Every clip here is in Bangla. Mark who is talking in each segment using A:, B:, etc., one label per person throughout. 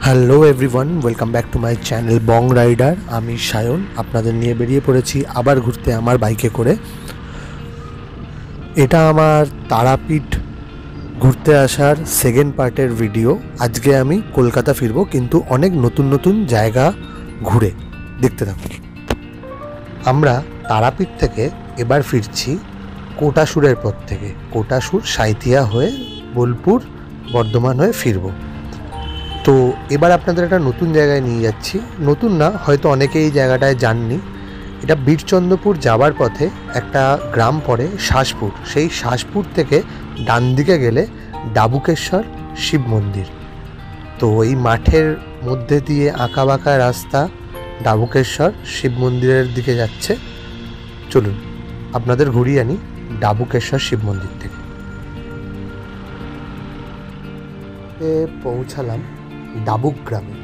A: Hello everyone, welcome back to my channel Bong rider. আমি সায়ন আপনাদের নিয়ে বেরিয়ে পড়েছি আবার ঘুরতে আমার বাইকে করে। এটা আমার তারাপীঠ ঘুরতে আসার সেকেন্ড পার্টের ভিডিও। আজকে আমি কলকাতা ফিরবো, কিন্তু অনেক নতুন নতুন জায়গা ঘুরে। দেখতে থাকুন। আমরা তারাপীঠ থেকে এবার ফিরছি কোটাসুরের পথ থেকে। কোটাসুর সাঁইথিয়া হয়ে বোলপুর বর্ধমান হয়ে ফিরবো। তো এবার আপনাদের একটা নতুন জায়গায় নিয়ে যাচ্ছি। নতুন না, হয়তো অনেকে এই জায়গাটায় যাননি। এটা বীরচন্দ্রপুর যাওয়ার পথে একটা গ্রাম পড়ে শাসপুর। সেই শাসপুর থেকে ডান দিকে গেলে ডাবুকেশ্বর শিব মন্দির। তো এই মাঠের মধ্যে দিয়ে আঁকা বাঁকা রাস্তা ডাবুকেশ্বর শিব মন্দিরের দিকে যাচ্ছে। চলুন আপনাদের ঘুরিয়ে আনি ডাবুকেশ্বর শিব মন্দির থেকে। পৌঁছালাম ডাবুক গ্রামে।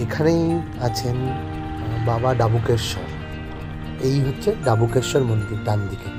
A: এখানেই আছেন বাবা ডাবুকেশ্বর। এই হচ্ছে ডাবুকেশ্বর মন্দির ডান দিকে।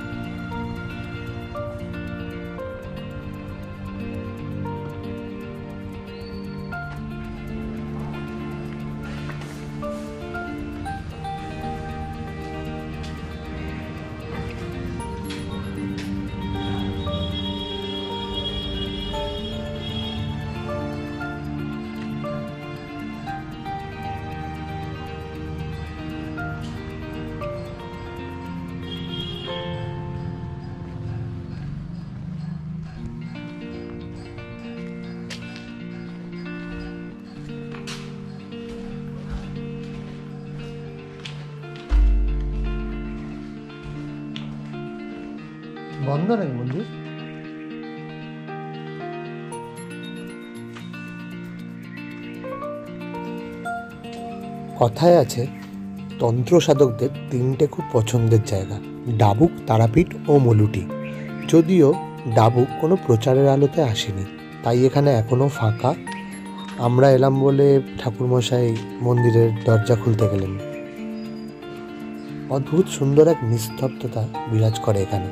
A: বন্ধ নাকি মন্দির? কথায় আছে তন্ত্র সাধকদের তিনটে খুব পছন্দের জায়গা, ডাবুক, তারাপীঠ ও মলুটি। যদিও ডাবুক কোনো প্রচারের আলোতে আসেনি, তাই এখানে এখনও ফাঁকা। আমরা এলাম বলে ঠাকুরমশাই মন্দিরের দরজা খুলতে গেলেন। অদ্ভুত সুন্দর এক নিস্তব্ধতা বিরাজ করে এখানে।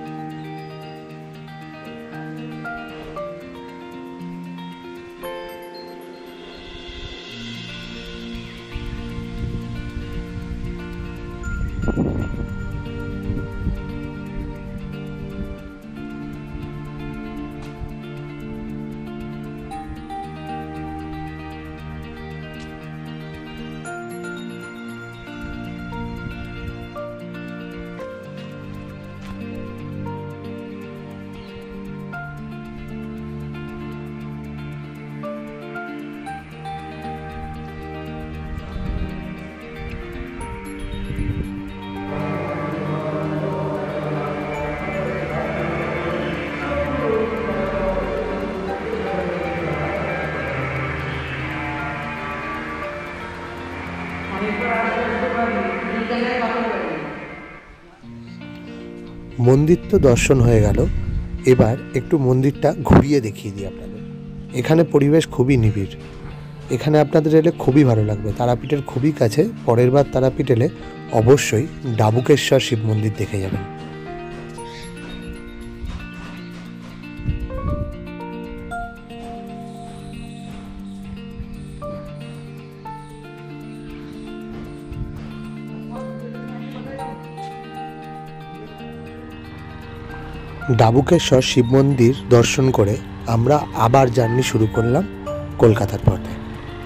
A: মন্দির তো দর্শন হয়ে গেল, এবার একটু মন্দিরটা ঘুরিয়ে দেখিয়ে দিই আপনাদের। এখানে পরিবেশ খুবই নিবিড়। এখানে আপনাদের এলে খুবই ভালো লাগবে। তারাপীঠের খুবই কাছে। পরের বার তারাপীঠ এলে অবশ্যই ডাবুকেশ্বর শিব মন্দির দেখে যাবেন। ডাবুকেশ্বর শিব মন্দির দর্শন করে আমরা আবার জার্নি শুরু করলাম কলকাতার পথে।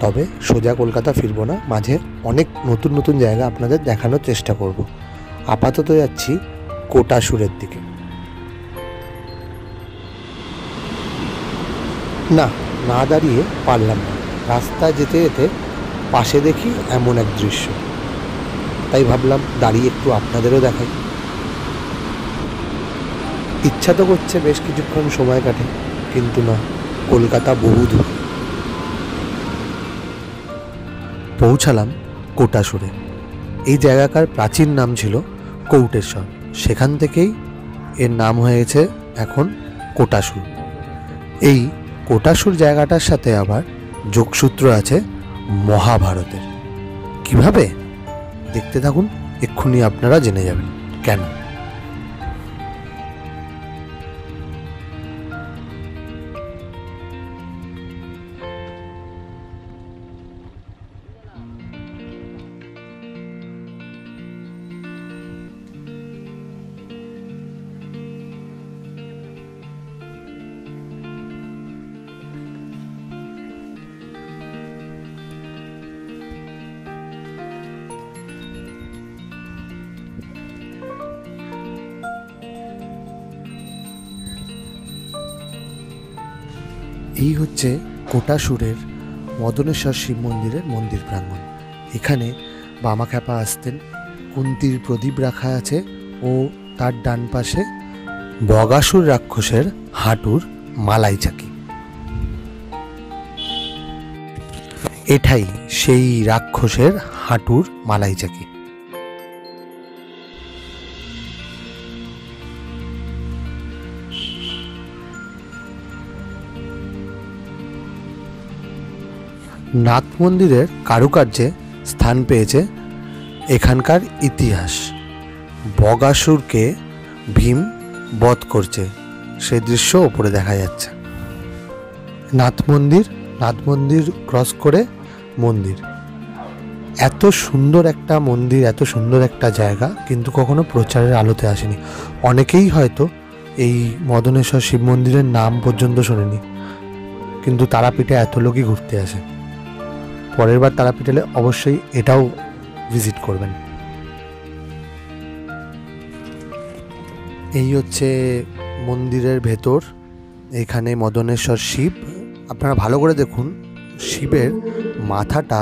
A: তবে সোজা কলকাতা ফিরবো না, মাঝে অনেক নতুন নতুন জায়গা আপনাদের দেখানোর চেষ্টা করব। আপাতত যাচ্ছি কোটাসুরের দিকে। না দাঁড়িয়ে পারলাম না। রাস্তায় যেতে যেতে পাশে দেখি এমন এক দৃশ্য, তাই ভাবলাম দাঁড়িয়ে একটু আপনাদেরও দেখাই। ইচ্ছা তো করছে বেশ কিছুক্ষণ সময় কাটে, কিন্তু না, কলকাতা বহু দূর। পৌঁছালাম কোটাসুরে। এই জায়গাকার প্রাচীন নাম ছিল কৌটেশ্বর। সেখান থেকেই এর নাম হয়েছে এখন কোটাসুর। এই কোটাসুর জায়গাটার সাথে আবার যোগসূত্র আছে মহাভারতের। কিভাবে? দেখতে থাকুন, এক্ষুনি আপনারা জেনে যাবেন কেন। এই হচ্ছে কোটাসুরের মদনেশ্বর শিব মন্দিরের মন্দির প্রাঙ্গণ। এখানে বামাখ্যাপা আসতেন, কুন্তির প্রদীপ রাখা আছে ও তার ডান পাশে বগাসুর রাক্ষসের হাঁটুর মালাই চাকি। এটাই সেই রাক্ষসের হাঁটুর মালাই চাকি। নাথ মন্দিরের কারুকার্যে স্থান পেয়েছে এখানকার ইতিহাস। বগাসুরকে ভীম বধ করছে সেই দৃশ্য ওপরে দেখা যাচ্ছে। নাথ মন্দির ক্রস করে মন্দির। এত সুন্দর একটা মন্দির, এত সুন্দর একটা জায়গা কিন্তু কখনো প্রচারের আলোতে আসেনি। অনেকেই হয়তো এই মদনেশ্বর শিব মন্দিরের নাম পর্যন্ত শোনেনি, কিন্তু তারাপীঠে এত লোকই ঘুরতে আসে। পরের বার তারাপীঠ এলে অবশ্যই এটাও ভিজিট করবেন। এই হচ্ছে মন্দিরের ভেতর। এখানে মদনেশ্বর শিব, আপনারা ভালো করে দেখুন শিবের মাথাটা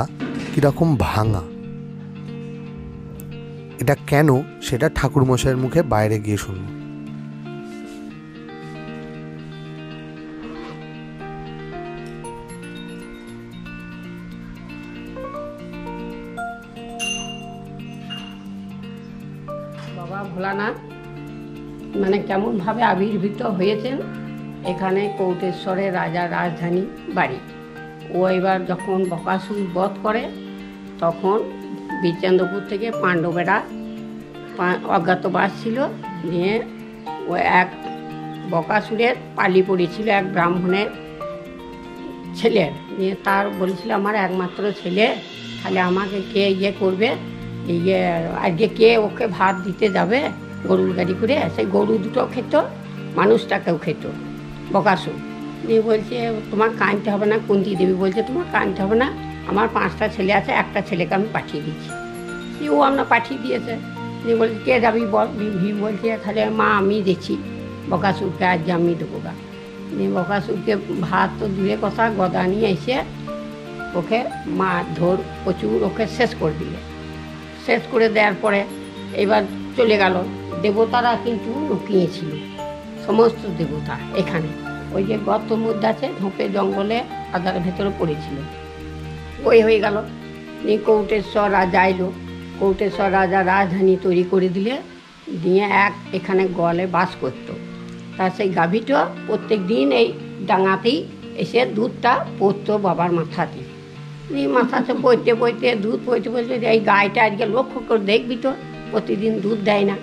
A: কীরকম ভাঙা। এটা কেন সেটা ঠাকুরমশাইয়ের মুখে বাইরে গিয়ে শুনুন।
B: বাবা ভোলানাথ মানে কেমনভাবে আবির্ভূত হয়েছেন, এখানে কৌটেশ্বরের রাজা রাজধানী বাড়ি। ও এবার যখন বকাসুর বধ করে তখন বীরচন্দ্রপুর থেকে পাণ্ডবেরা অজ্ঞাতবাস ছিল। নিয়ে ও এক বকাসুরের পালি পড়েছিল এক ব্রাহ্মণের ছেলের। নিয়ে তার বলেছিল আমার একমাত্র ছেলে, তাহলে আমাকে কে করবে, আজকে কে ওকে ভাত দিতে যাবে গরুর গাড়ি করে। সেই গরু দুটো খেত, মানুষটাকেও খেত বকাসুর। দিয়ে বলছে তোমার কাঁদতে হবে না। কুন্তি দেবী বলছে তোমার কাঁদতে হবে না, আমার 5টা ছেলে আছে, একটা ছেলেকে আমি পাঠিয়ে দিচ্ছি। ও আমরা পাঠিয়ে দিয়েছে। দিয়ে বলছে কে যাবি বল। ভীম বলছে তাহলে মা আমি দেখছি বকাসুরকে আজ আমি দেবো গা। দিয়ে বকাসুরকে ভাত তো দূরে কথা, গদা নিয়ে এসে ওকে মারধর প্রচুর ওকে শেষ করে দিলে। শেষ করে দেওয়ার পরে এবার চলে গেল। দেবতারা কিন্তু লুকিয়েছিল, সমস্ত দেবতা এখানে ওই যে গর্তর মধ্যে আছে, ঝোপে জঙ্গলে আদার ভেতরে পড়েছিল। ওই হয়ে গেল। কৌটেশ্বর রাজা এলো। কৌটেশ্বর রাজা রাজধানী তৈরি করে দিলে, দিয়ে এখানে গোয়ালে বাস করত। তার সেই গাভীটা প্রত্যেক দিন এই ডাঙাতেই এসে দুধটা পড়তো বাবার মাথাতে। মাথাতে বইতে দুধ পড়তে এই গাইটা আজকে লক্ষ্য করে দেখবি তো প্রতিদিন দুধ দেয় না।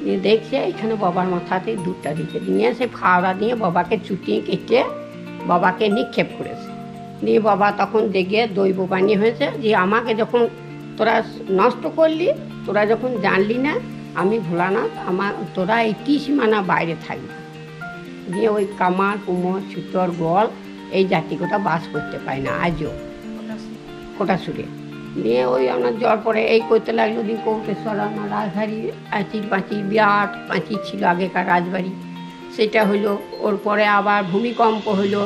B: নিয়ে দেখছে এখানে বাবার মাথাতে দুধটা দিচ্ছে। নিয়ে সে ফাওড়া দিয়ে বাবাকে চুটিয়ে কেটে বাবাকে নিক্ষেপ করেছে। দিয়ে বাবা তখন দেখে দৈববাণী হয়েছে যে আমাকে যখন তোরা নষ্ট করলি, তোরা যখন জানলি না আমি ভোলানাথ, তোরা এই 30 সীমানা বাইরে থাকবি। দিয়ে ওই কামার কুমোর ছুতর গল এই জাতিকোটা বাস করতে পায় না আজও কোটাসুরে। দিয়ে ওই আপনার জ্বর পরে এই করতে লাগলো। দিয়ে কৌটেশ্বর আমার রাজবাড়ি পাঁচির বিরাট পাঁচির ছিল আগেকার রাজবাড়ি, সেটা হইলো। ওর পরে আবার ভূমিকম্প হইলো,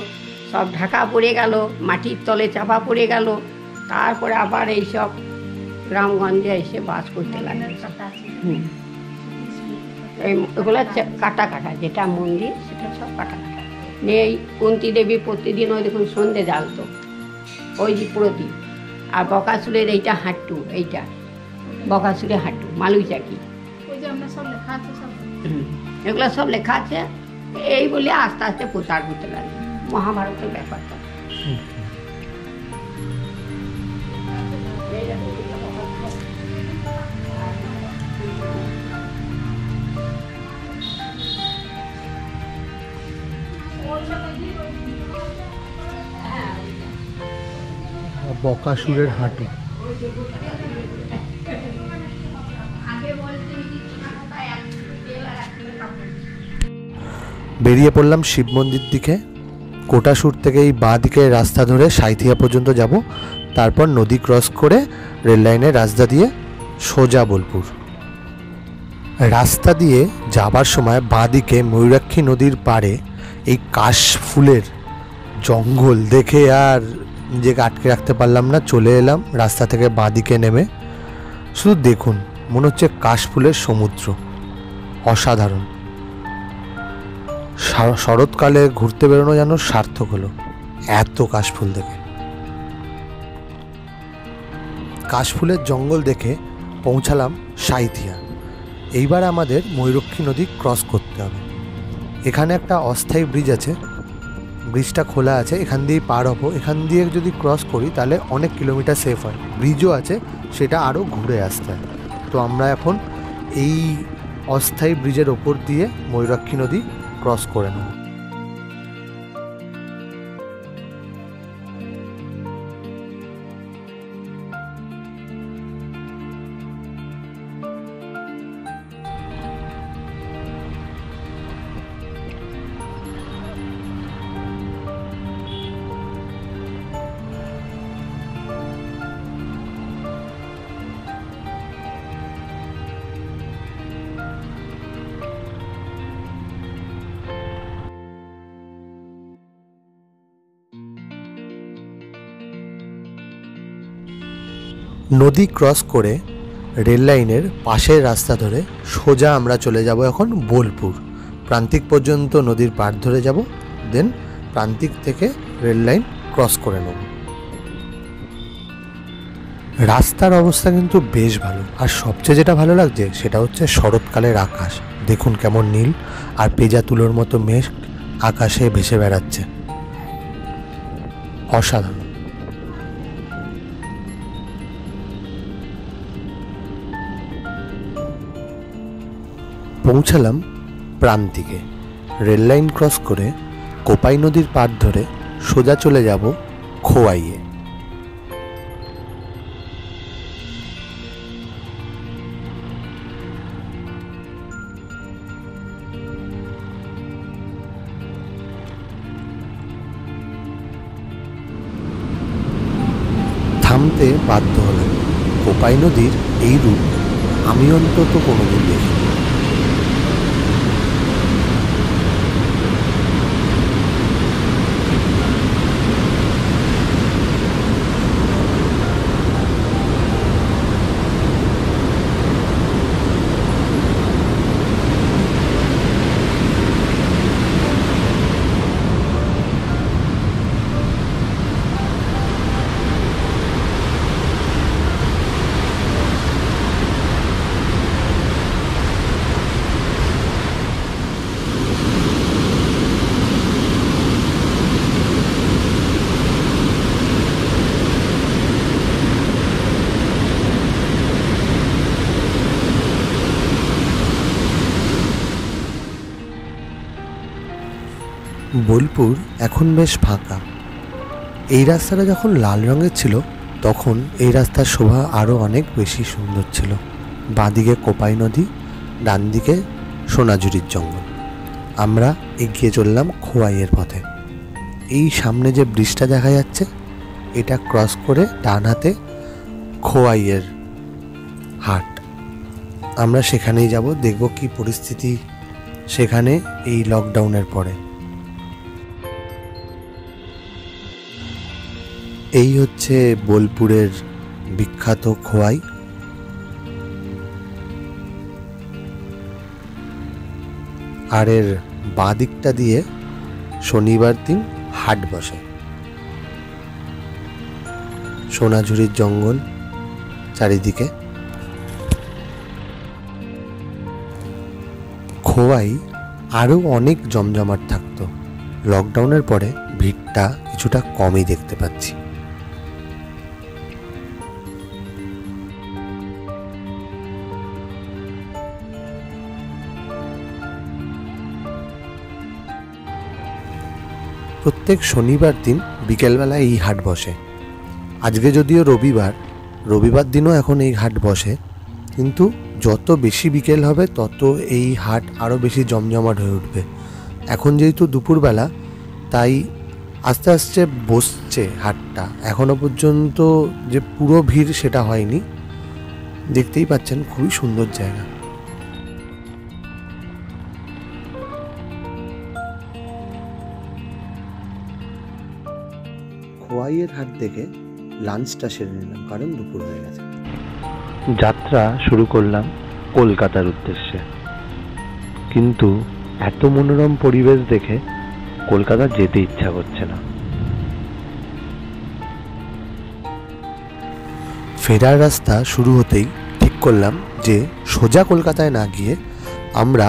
B: সব ঢাকা পড়ে গেল, মাটির তলে চাপা পড়ে গেল। তারপরে আবার এইসব গ্রামগঞ্জে এসে বাস করতে লাগলো। এগুলো কাটা যেটা মন্দির সেটা সব কাটা। নিয়ে এই কুন্তি দেবী প্রতিদিন ওই দেখুন সন্ধে জ্বালতো ওই যে প্রদীপ। আর বকাসুরের এইটা হাঁটু, এইটা বকাসুরের হাঁটু মালুই চাকি, এগুলো সব লেখা আছে। এই বলে আস্তে আস্তে প্রচার করতে লাগে মহাভারতের ব্যাপারটা।
A: বকাসুরের হাঁটু। বেরিয়ে পড়লাম শিব মন্দির দিকে। কোটাসুর থেকে এই বাঁ দিকে রাস্তা ধরে সাঁইথিয়া পর্যন্ত যাব, তারপর নদী ক্রস করে রেল লাইনের রাস্তা দিয়ে সোজা বোলপুর। রাস্তা দিয়ে যাবার সময় বাঁ দিকে ময়ূরাক্ষী নদীর পাড়ে এই কাশ ফুলের জঙ্গল দেখে আর নিজেকে আটকে রাখতে পারলাম না, চলে এলাম রাস্তা থেকে বাঁদিকে নেমে। শুধু দেখুন, মনে হচ্ছে কাশফুলের সমুদ্র, অসাধারণ। শরৎকালে ঘুরতে বেরোনো যেন সার্থক হলো, এত কাশফুল দেখে। কাশফুলের জঙ্গল দেখে পৌঁছালাম সাঁইথিয়া। এইবার আমাদের ময়ূরক্ষী নদী ক্রস করতে হবে। এখানে একটা অস্থায়ী ব্রিজ আছে, ব্রিজটা খোলা আছে, এখান দিয়েই পার হবো। এখান দিয়ে যদি ক্রস করি তাহলে অনেক কিলোমিটার সেফ হয়। ব্রিজও আছে, সেটা আরও ঘুরে আসতে হয়। তো আমরা এখন এই অস্থায়ী ব্রিজের ওপর দিয়ে ময়ূরাক্ষী নদী ক্রস করে নেব। নদী ক্রস করে রেল লাইনের পাশের রাস্তা ধরে সোজা আমরা চলে যাব এখন বোলপুর। প্রান্তিক পর্যন্ত নদীর পাড় ধরে যাব, দেন প্রান্তিক থেকে রেল লাইন ক্রস করে নেব। রাস্তার অবস্থা কিন্তু বেশ ভালো, আর সবচেয়ে যেটা ভালো লাগছে সেটা হচ্ছে শরৎকালের আকাশ। দেখুন কেমন নীল, আর পেঁজা তুলোর মতো মেঘ আকাশে ভেসে বেড়াচ্ছে, অসাধারণ। পৌঁছালাম প্রান্তিকে। রেল লাইন ক্রস করে কোপাই নদীর পাড় ধরে সোজা চলে যাব খোয়াইয়ে। থামতে বাধ্য হলাম, কোপাই নদীর এই রূপ আমি অন্তত কোনোদিন দেখিনি। বোলপুর এখন বেশ ফাঁকা। এই রাস্তাটা যখন লাল রঙের ছিল তখন এই রাস্তার শোভা আরও অনেক বেশি সুন্দর ছিল। বাঁদিকে কোপাই নদী, ডান দিকে সোনাঝুরির জঙ্গল। আমরা এগিয়ে চললাম খোয়াইয়ের পথে। এই সামনে যে ব্রিজটা দেখা যাচ্ছে, এটা ক্রস করে ডান হাতে খোয়াইয়ের হাট। আমরা সেখানেই যাব, দেখব কি পরিস্থিতি সেখানে এই লকডাউনের পরে। এই হচ্ছে বোলপুরের বিখ্যাত খোয়াই। আর এর বাঁ দিকটা দিয়ে শনিবার দিন হাট বসে। সোনাঝুরির জঙ্গল চারিদিকে। খোয়াই আরও অনেক জমজমাট থাকতো, লকডাউনের পরে ভিড়টা কিছুটা কমই দেখতে পাচ্ছি। প্রত্যেক শনিবার দিন বিকেলবেলা এই হাট বসে। আজকে যদিও রবিবার দিনও এখন এই হাট বসে, কিন্তু যত বেশি বিকেল হবে তত এই হাট আরও বেশি জমজমাট হয়ে উঠবে। এখন যেহেতু দুপুরবেলা, তাই আস্তে আস্তে বসছে হাটটা। এখনও পর্যন্ত যে পুরো ভিড় সেটা হয়নি। দেখতেই পাচ্ছেন খুবই সুন্দর জায়গা। সবাইয়ের হাট দেখে লাঞ্চটা সেরে নিলাম, কারণ দুপুর হয়ে গেছে।
C: যাত্রা শুরু করলাম কলকাতার উদ্দেশ্যে, কিন্তু এত মনোরম পরিবেশ দেখে কলকাতা যেতে ইচ্ছা করছে না।
A: ফেরার রাস্তা শুরু হতেই ঠিক করলাম যে সোজা কলকাতায় না গিয়ে আমরা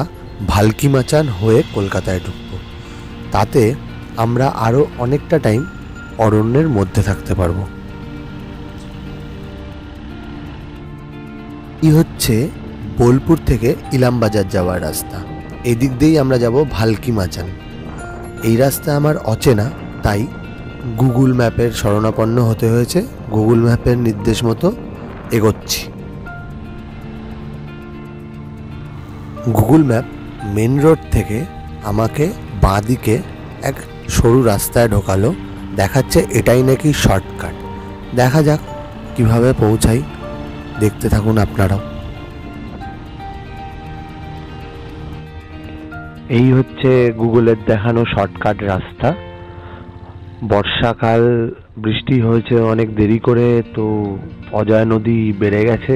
A: ভালকি মাচান হয়ে কলকাতায় ঢুকবো। তাতে আমরা আরও অনেকটা টাইম অরণ্যের মধ্যে থাকতে পারবো। এই হচ্ছে বোলপুর থেকে ইলামবাজার যাওয়ার রাস্তা। এই দিক দিয়েই আমরা যাব ভালকি মাচান। এই রাস্তা আমার অচেনা, তাই গুগল ম্যাপের শরণাপন্ন হতে হয়েছে। গুগল ম্যাপের নির্দেশ মতো এগোচ্ছি। গুগল ম্যাপ মেন রোড থেকে আমাকে বাঁ দিকে এক সরু রাস্তায় ঢোকালো, দেখাচ্ছে এটাই নাকি শর্টকাট। দেখা যাক কিভাবে পৌঁছাই, দেখতে থাকুন আপনারাও।
C: এই হচ্ছে গুগলের দেখানো শর্টকাট রাস্তা। বর্ষাকাল, বৃষ্টি হয়েছে অনেক দেরি করে, তো অজয় নদী বেড়ে গেছে,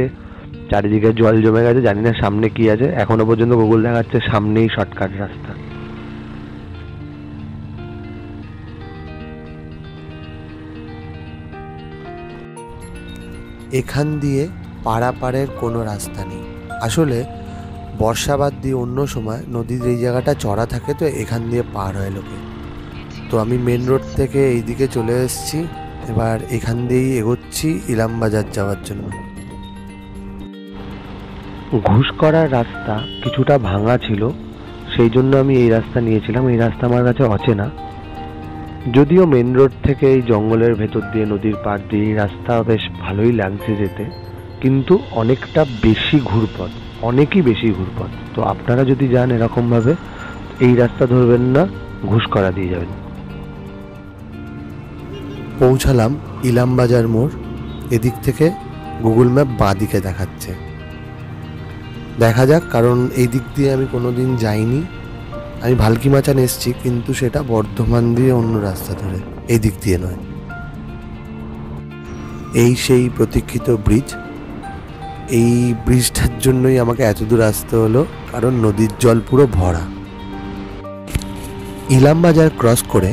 C: চারিদিকে জল জমে গেছে। জানি না সামনে কি আছে, এখনো পর্যন্ত গুগল দেখাচ্ছে সামনেই শর্টকাট রাস্তা।
A: এখান দিয়ে পারাপারের কোনো রাস্তা নেই। আসলে বর্ষাবাদ দিয়ে অন্য সময় নদীর এই জায়গাটা চড়া থাকে, তো এখান দিয়ে পার হয় লোকে। তো আমি মেন রোড থেকে এইদিকে চলে এসেছি, এবার এখান দিয়েই এগোচ্ছি ইলামবাজার যাওয়ার জন্য।
C: ঘুষ করার রাস্তা কিছুটা ভাঙা ছিল, সেই জন্য আমি এই রাস্তা নিয়েছিলাম। এই রাস্তা আমার কাছে অচেনা, যদিও মেন রোড থেকে এই জঙ্গলের ভেতর দিয়ে নদীর পাড় দিয়ে এই রাস্তা বেশ ভালোই লাগছে যেতে, কিন্তু অনেকটা বেশি ঘুরপথ, অনেকই বেশি ঘুরপথ। তো আপনারা যদি যান এরকমভাবে, এই রাস্তা ধরবেন না, ঘুষ করা দিয়ে যাবেন।
A: পৌঁছালাম ইলামবাজার মোড়। এদিক থেকে গুগল ম্যাপ বাঁ দিকে দেখাচ্ছে, দেখা যাক, কারণ এই দিক দিয়ে আমি কোনোদিন যাইনি। আমি ভালকি মাচান এসেছি, কিন্তু সেটা বর্ধমান দিয়ে অন্য রাস্তা ধরে, এই দিক দিয়ে নয়। এই সেই প্রতীক্ষিত ব্রিজ। এই ব্রিজটার জন্যই আমাকে এত দূর আসতে হলো, কারণ নদীর জল পুরো ভরা। ইলামবাজার ক্রস করে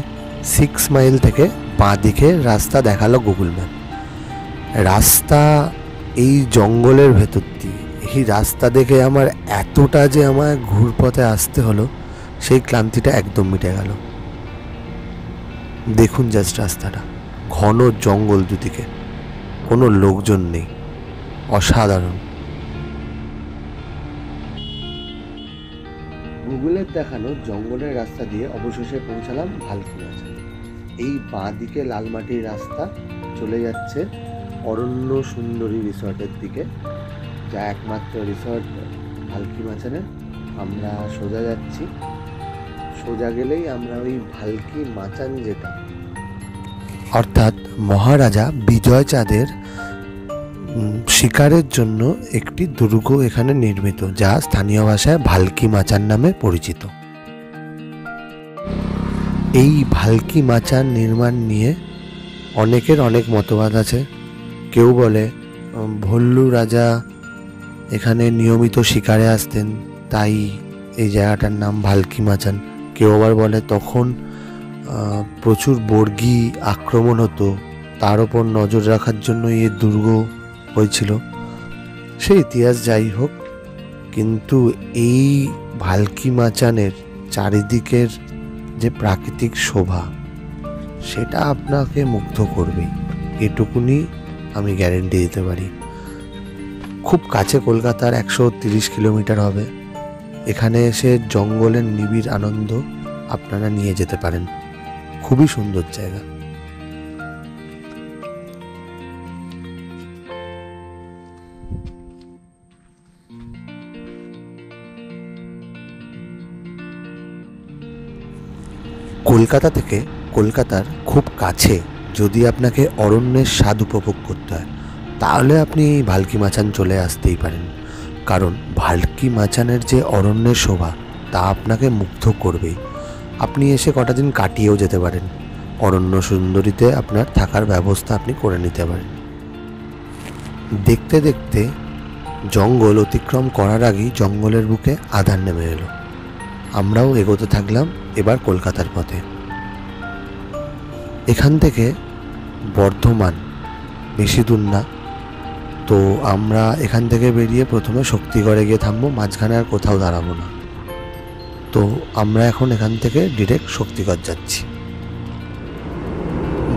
A: 6 মাইল থেকে বাঁ দিকে রাস্তা দেখালো গুগল ম্যাপ। রাস্তা এই জঙ্গলের ভেতর দিয়ে। এই রাস্তা দেখে আমার এতটা যে আমায় ঘুরপথে আসতে হলো, সেই ক্লান্তিটা একদম মিটে গেল। দেখুন জাস্ট রাস্তাটা, ঘন জঙ্গল দুদিকে, কোনো লোকজন নেই, অসাধারণ। গুগলের দেখানো জঙ্গলের রাস্তা দিয়ে অবশেষে পৌঁছালাম ভালকি মাচান। এই বাঁ দিকে লাল মাটির রাস্তা চলে যাচ্ছে অরণ্য সুন্দরী রিসর্টের দিকে, যা একমাত্র রিসর্ট ভালকি মাচানে। আমরা সোজা যাচ্ছি, সোজা গেলেই আমরা ওই ভালকি মাচান, যেটা অর্থাৎ মহারাজা বিজয় চাঁদের শিকারের জন্য একটি দুর্গ এখানে নির্মিত, যা স্থানীয় ভাষায় ভালকি মাচান নামে পরিচিত। এই ভালকি মাচান নির্মাণ নিয়ে অনেকের অনেক মতবাদ আছে। কেউ বলে ভল্লু রাজা এখানে নিয়মিত শিকারে আসতেন, তাই এই জায়গাটার নাম ভালকি মাচান। কেউ আবার বলে তখন প্রচুর বর্গী আক্রমণ হতো, তার ওপর নজর রাখার জন্য এই দুর্গ হয়েছিল। সেই ইতিহাস যাই হোক, কিন্তু এই ভালকি মাচানের চারিদিকের যে প্রাকৃতিক শোভা, সেটা আপনাকে মুগ্ধ করবেই, এটুকুনি আমি গ্যারেন্টি দিতে পারি। খুব কাছে কলকাতার, 130 কিলোমিটার হবে। এখানে এসে জঙ্গলের নিবিড় আনন্দ আপনারা নিয়ে যেতে পারেন। খুবই সুন্দর জায়গা। কলকাতা থেকে, কলকাতার খুব কাছে যদি আপনাকে অরণ্যের স্বাদ উপভোগ করতে হয়, তাহলে আপনি এই ভালকি মাচান চলে আসতেই পারেন। কারণ ভালকি মাচানের যে অরণ্যের শোভা, তা আপনাকে মুগ্ধ করবেই। আপনি এসে কটা দিন কাটিয়েও যেতে পারেন। অরণ্য সুন্দরীতে আপনার থাকার ব্যবস্থা আপনি করে নিতে পারেন। দেখতে দেখতে জঙ্গল অতিক্রম করার আগেই জঙ্গলের বুকে আঁধার নেমে এলো। আমরাও এগোতে থাকলাম এবার কলকাতার পথে। এখান থেকে বর্ধমান বেশি দূর না, তো আমরা এখান থেকে বেরিয়ে প্রথমে শক্তিগড়ে গিয়ে থামবো, মাঝখানে আর কোথাও দাঁড়াবো না। তো আমরা এখন এখান থেকে ডিরেক্ট শক্তিগড় যাচ্ছি।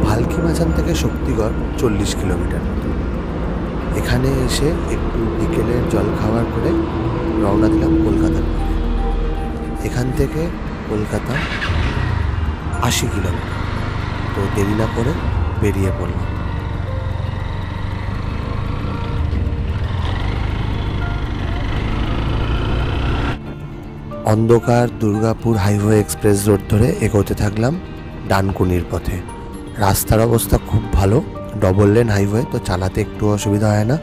A: ভালকি মাচান থেকে শক্তিগড় 40 কিলোমিটার মতো। এখানে এসে একটু বিকেলের জল খাওয়ার পরে রওনা দিলাম কলকাতার পথে। এখান থেকে কলকাতা 80 কিলোমিটার, তো দেরি না করে বেরিয়ে পড়লাম। অন্ধকার দুর্গাপুর হাইওয়ে এক্সপ্রেস রোড ধরে এগোতে থাকলাম ডানকুনির পথে। রাস্তার অবস্থা খুব ভালো, ডবল লেন হাইওয়ে, তো চালাতে একটু অসুবিধা হয় না।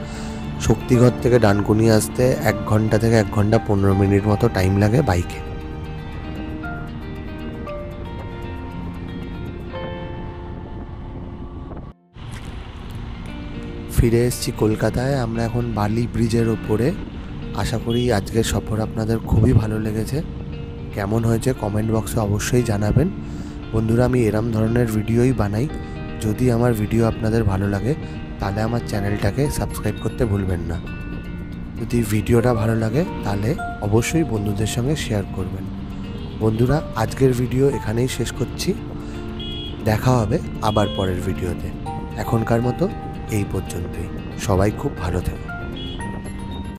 A: শক্তিগড় থেকে ডানকুনি আসতে 1 ঘন্টা থেকে 1 ঘন্টা 15 মিনিট মতো টাইম লাগে বাইকে। ফিরে এসেছি কলকাতায়। আমরা এখন বালি ব্রিজের ওপরে। আশা করি আজকের সফর আপনাদের খুবই ভালো লেগেছে। কেমন হয়েছে কমেন্ট বক্সে অবশ্যই জানাবেন। বন্ধুরা, আমি এরম ধরনের ভিডিওই বানাই। যদি আমার ভিডিও আপনাদের ভালো লাগে তাহলে আমার চ্যানেলটাকে সাবস্ক্রাইব করতে ভুলবেন না। যদি ভিডিওটা ভালো লাগে তাহলে অবশ্যই বন্ধুদের সঙ্গে শেয়ার করবেন। বন্ধুরা, আজকের ভিডিও এখানেই শেষ করছি। দেখা হবে আবার পরের ভিডিওতে। এখনকার মতো এই পর্যন্তই। সবাই খুব ভালো থাকুন।